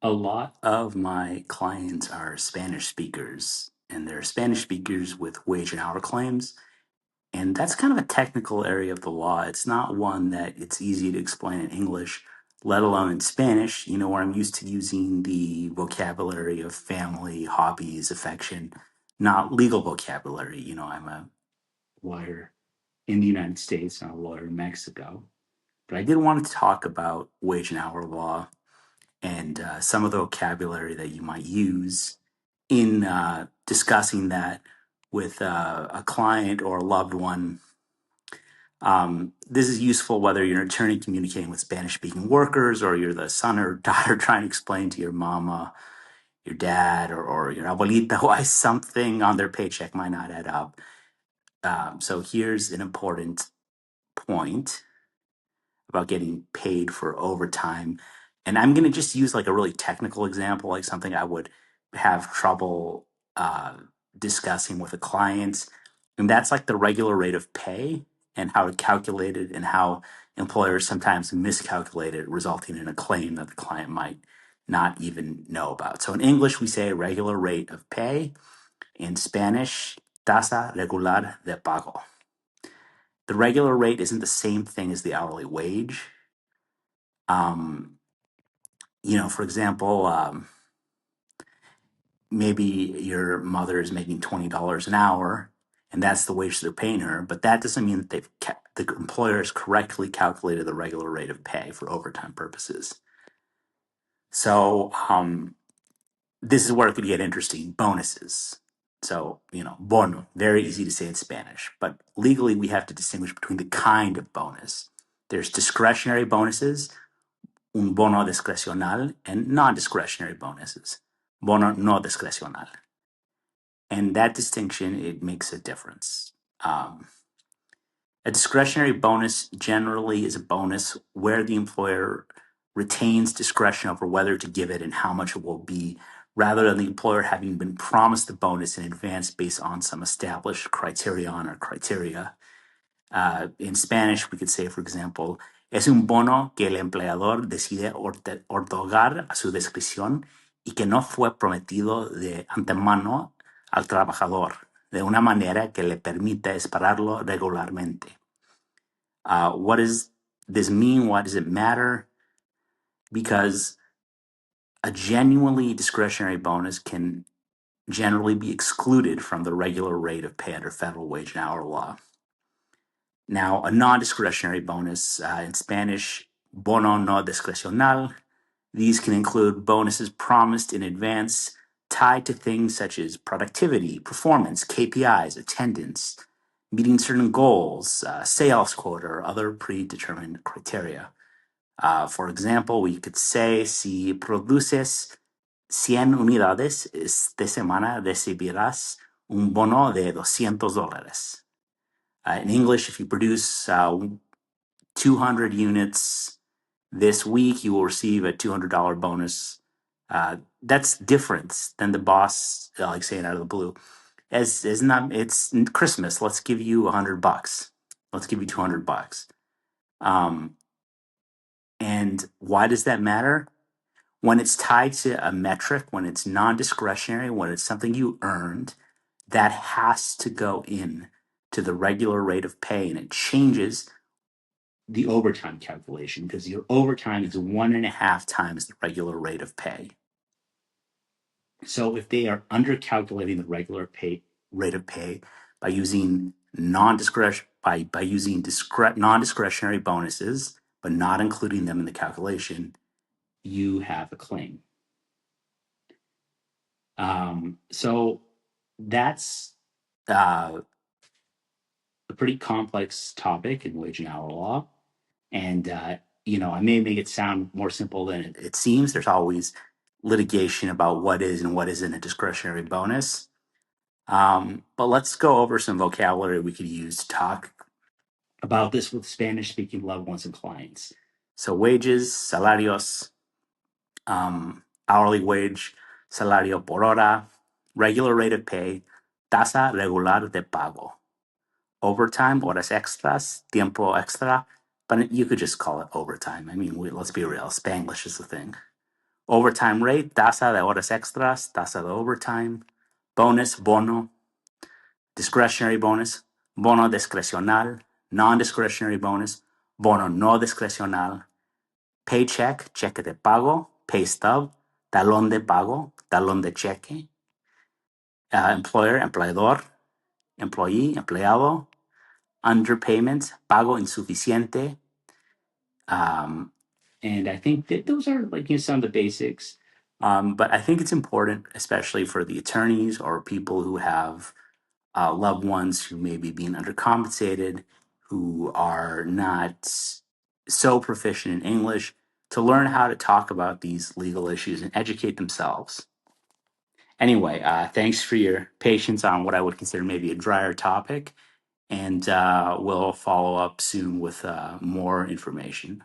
A lot of my clients are Spanish speakers, and they're Spanish speakers with wage and hour claims. And that's kind of a technical area of the law. It's not one that it's easy to explain in English, let alone in Spanish, where I'm used to using the vocabulary of family, hobbies, affection, not legal vocabulary. I'm a lawyer in the United States, not a lawyer in Mexico. But I did want to talk about wage and hour law and some of the vocabulary that you might use in discussing that with a client or a loved one. This is useful whether you're an attorney communicating with Spanish speaking workers or you're the son or daughter trying to explain to your mama, your dad, or your abuelita why something on their paycheck might not add up. So here's an important point about getting paid for overtime. And I'm going to just use like a really technical example, like something I would have trouble uh, discussing with a client. And that's like the regular rate of pay and how it calculated and how employers sometimes miscalculate it, resulting in a claim that the client might not even know about. So in English, we say regular rate of pay. In Spanish, tasa regular de pago. The regular rate isn't the same thing as the hourly wage. Um, for example, maybe your mother is making $20 an hour, and that's the wage they're paying her. But that doesn't mean that the employer has correctly calculated the regular rate of pay for overtime purposes. So this is where it could get interesting. Bonuses. So bono, very easy to say in Spanish, but legally we have to distinguish between the kind of bonus. There's discretionary bonuses, un bono discrecional, and non-discretionary bonuses, bono no discrecional. And that distinction, it makes a difference. Um, a discretionary bonus generally is a bonus where the employer retains discretion over whether to give it and how much it will be, rather than the employer having been promised the bonus in advance based on some established criterion or criteria. In Spanish, we could say, for example, es un bono que el empleador decide otorgar a su discreción y que no fue prometido de antemano al trabajador, de una manera que le permita esperarlo regularmente. What does this mean? Why does it matter? Because a genuinely discretionary bonus can generally be excluded from the regular rate of pay under federal wage and hour law. Now, a non-discretionary bonus, in Spanish, bono no discrecional. These can include bonuses promised in advance tied to things such as productivity, performance, KPIs, attendance, meeting certain goals, sales quota, or other predetermined criteria. For example, we could say, si produces 100 unidades esta semana, recibirás un bono de $200. In English, if you produce 200 units this week, you will receive a $200 bonus. That's different than the boss like saying out of the blue. As not, it's Christmas. Let's give you $100. Let's give you $200. Um, and why does that matter? When it's tied to a metric, when it's non-discretionary, when it's something you earned, that has to go in to the regular rate of pay, and it changes the overtime calculation because your overtime is 1.5 times the regular rate of pay. So if they are undercalculating the regular pay rate of pay by using non-discretion by using non-discretionary bonuses, but not including them in the calculation, you have a claim. So that's a pretty complex topic in wage and hour law. And, I may make it sound more simple than it seems. There's always litigation about what is and what isn't a discretionary bonus. But let's go over some vocabulary we could use to talk about this with Spanish speaking loved ones and clients. So, wages, salarios, hourly wage, salario por hora, regular rate of pay, tasa regular de pago, overtime, horas extras, tiempo extra, but you could just call it overtime. I mean, let's be real, Spanglish is the thing. Overtime rate, tasa de horas extras, tasa de overtime. Bonus, bono, discretionary bonus, bono discrecional, non-discretionary bonus, bono no discrecional, paycheck, cheque de pago, pay stub, talón de pago, talón de cheque, employer, empleador, employee, empleado, underpayment, pago insuficiente. And I think that those are like some of the basics. But I think it's important, especially for the attorneys or people who have loved ones who may be being undercompensated, who are not so proficient in English, to learn how to talk about these legal issues and educate themselves. Anyway, thanks for your patience on what I would consider maybe a drier topic, and we'll follow up soon with more information.